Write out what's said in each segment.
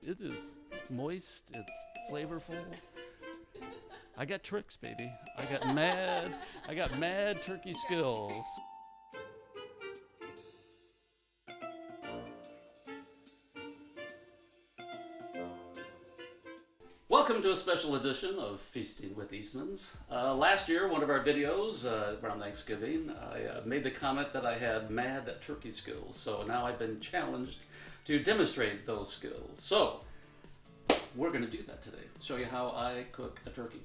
It is moist. It's flavorful. I got tricks, baby. I got mad turkey skills. Welcome to a special edition of Feasting with Eastmans. Last year, one of our videos around Thanksgiving, I made the comment that I had mad turkey skills. So now I've been challenged to demonstrate those skills. So we're going to do that today. Show you how I cook a turkey.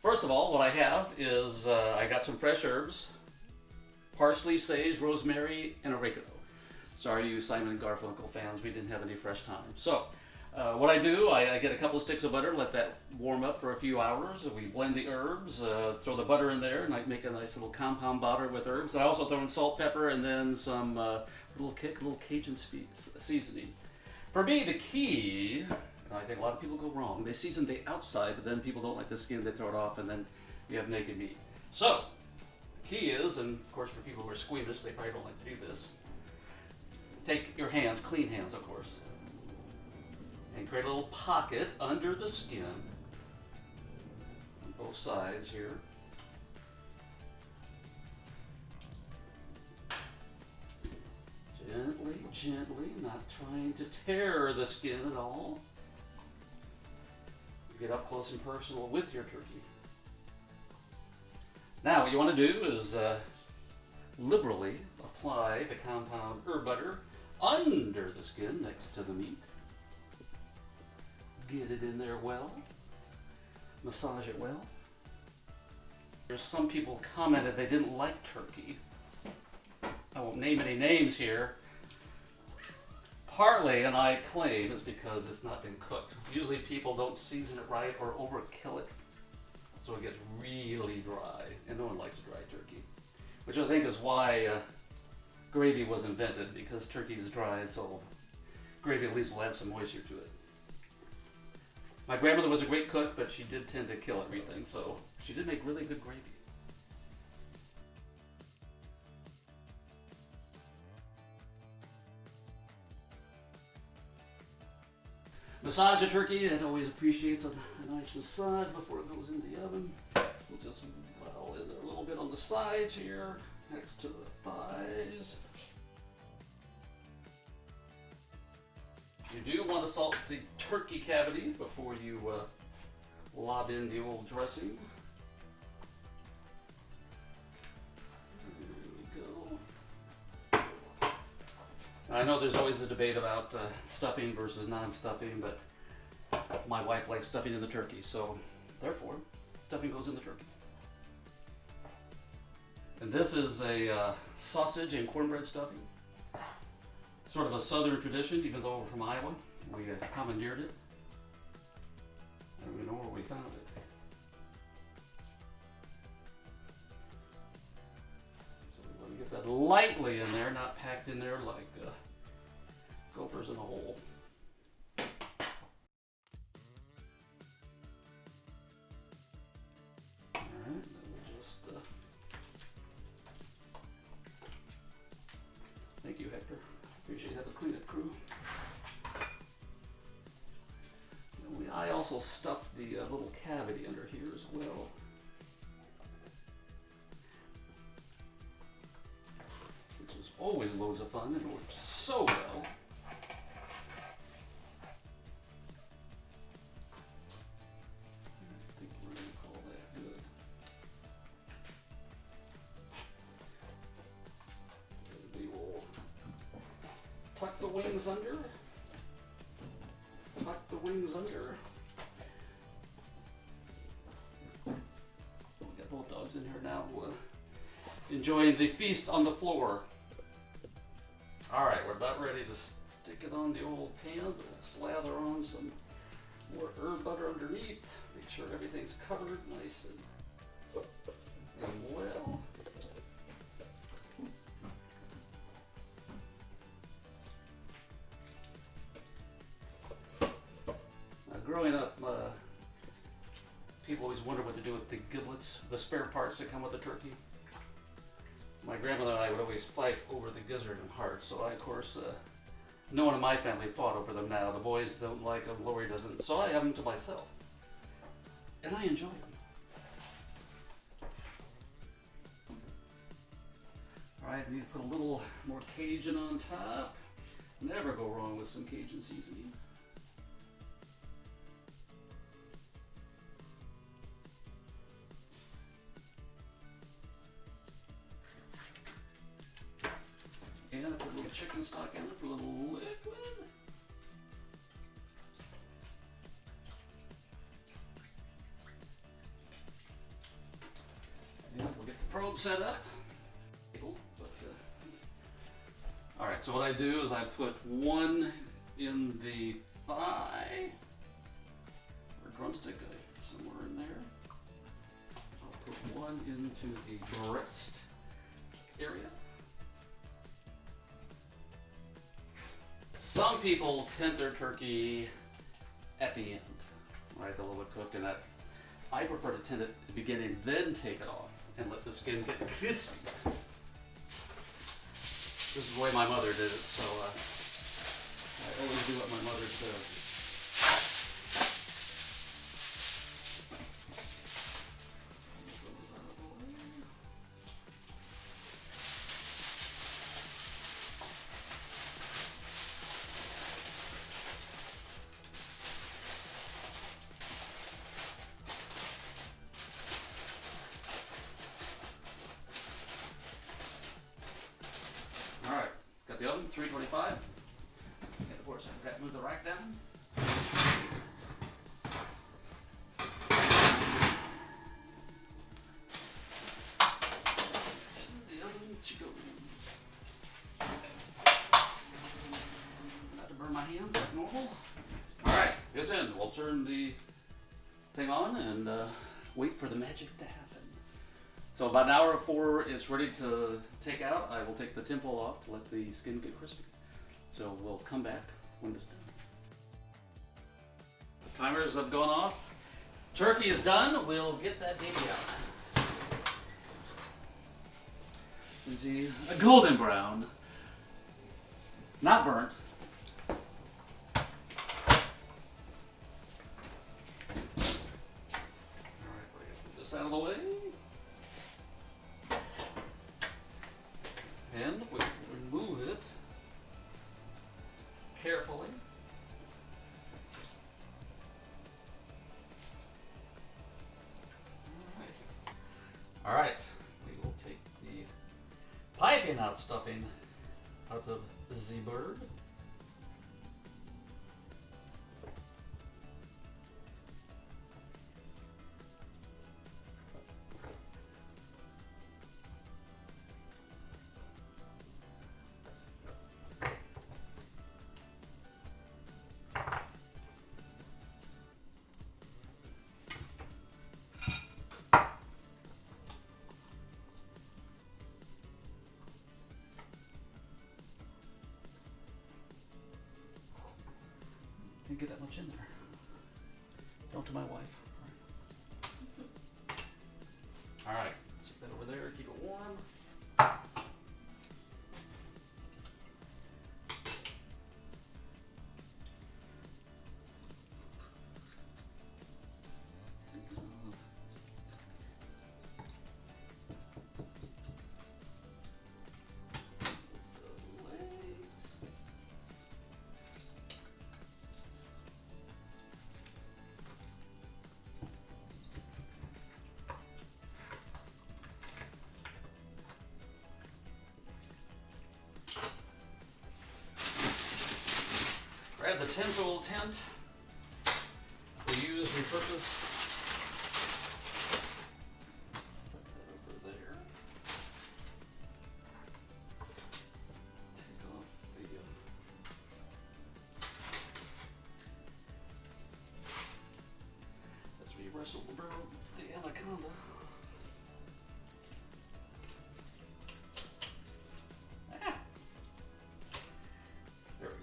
First of all, what I have is I got some fresh herbs, parsley, sage, rosemary, and oregano. Sorry to you Simon and Garfunkel fans, we didn't have any fresh thyme. So what I do, I get a couple of sticks of butter, let that warm up for a few hours. We blend the herbs, throw the butter in there, and I make a nice little compound batter with herbs. I also throw in salt, pepper, and then some little Cajun seasoning. For me, the key, and I think a lot of people go wrong, they season the outside, but then people don't like the skin, they throw it off, and then you have naked meat. So, the key is, and of course for people who are squeamish, they probably don't like to do this, take your hands, clean hands of course, and create a little pocket under the skin on both sides here. Gently, gently, not trying to tear the skin at all. Get up close and personal with your turkey. Now what you want to do is liberally apply the compound herb butter under the skin next to the meat. Get it in there well. Massage it well. There's some people commented they didn't like turkey. I won't name any names here. Partly, and I claim, is because it's not been cooked. Usually people don't season it right or overkill it, so it gets really dry, and no one likes a dry turkey. Which I think is why gravy was invented, because turkey is dry, so gravy at least will add some moisture to it. My grandmother was a great cook, but she did tend to kill everything, so she did make really good gravy. Massage a turkey, it always appreciates a nice massage before it goes in the oven. We'll just well in there a little bit on the sides here, next to the thighs. You do want to salt the turkey cavity before you lob in the old dressing. There we go. I know there's always a debate about stuffing versus non-stuffing, but my wife likes stuffing in the turkey, so therefore stuffing goes in the turkey. And this is a sausage and cornbread stuffing. Sort of a southern tradition, even though we're from Iowa. We commandeered it. I don't even know where we found it. So we want to get that lightly in there, not packed in there like gophers in a hole. Alright, then we'll just thank you, Hector. Appreciate you have a cleanup crew. And I also stuffed the little cavity under here as well. Which is always loads of fun and it works so well. I think we're going to call that good. We will tuck the wings under. Tuck the wings under. We got both dogs in here now, enjoying the feast on the floor. Alright, we're about ready to stick it on the old pan. We'll slather on some more herb butter underneath. Make sure everything's covered nice and well. Growing up, people always wonder what to do with the giblets, the spare parts that come with the turkey. My grandmother and I would always fight over the gizzard and heart, so I, of course, No one in my family fought over them now. The boys don't like them, Lori doesn't, so I have them to myself. And I enjoy them. Alright, I need to put a little more Cajun on top. Never go wrong with some Cajun seasoning. And I put a little chicken stock in it for a little liquid. And we'll get the probe set up. Alright, so what I do is I put one in the thigh, or drumstick, somewhere in there. I'll put one into the breast area. Some people tent their turkey at the end, right? They'll let it cook, and that I prefer to tent it at the beginning, then take it off and let the skin get crispy. This is the way my mother did it, so I always do what my mother says. Alright, got the oven, 325. And of course, I forgot to move the rack down. And the oven she goes. Not to burn my hands like normal. Alright, it's in. We'll turn the thing on and wait for the magic to happen. So about an hour before it's ready to take out, I will take the tinfoil off to let the skin get crispy. So we'll come back when it's done. The timers have gone off. Turkey is done. We'll get that baby out. You can see a golden brown, not burnt. Alright, we're gonna put this out of the way. And we remove it carefully. Alright, we will take the piping out stuffing out of the bird. Didn't get that much in there. Don't to my wife. Alright, let's get that over there, keep it warm. Grab the tinfoil tent. Reuse, repurpose. Set that over there. Take off the as we wrestle the anaconda. There we go.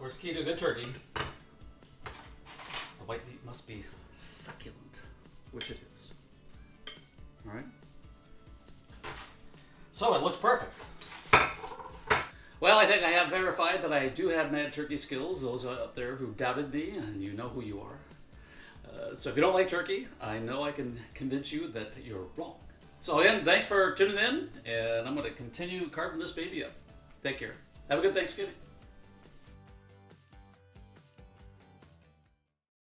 course, key to a good turkey. The white meat must be succulent, which it is. All right. So it looks perfect. Well, I think I have verified that I do have mad turkey skills. Those out there who doubted me, and you know who you are. So if you don't like turkey, I know I can convince you that you're wrong. So again, thanks for tuning in, and I'm going to continue carving this baby up. Take care. Have a good Thanksgiving.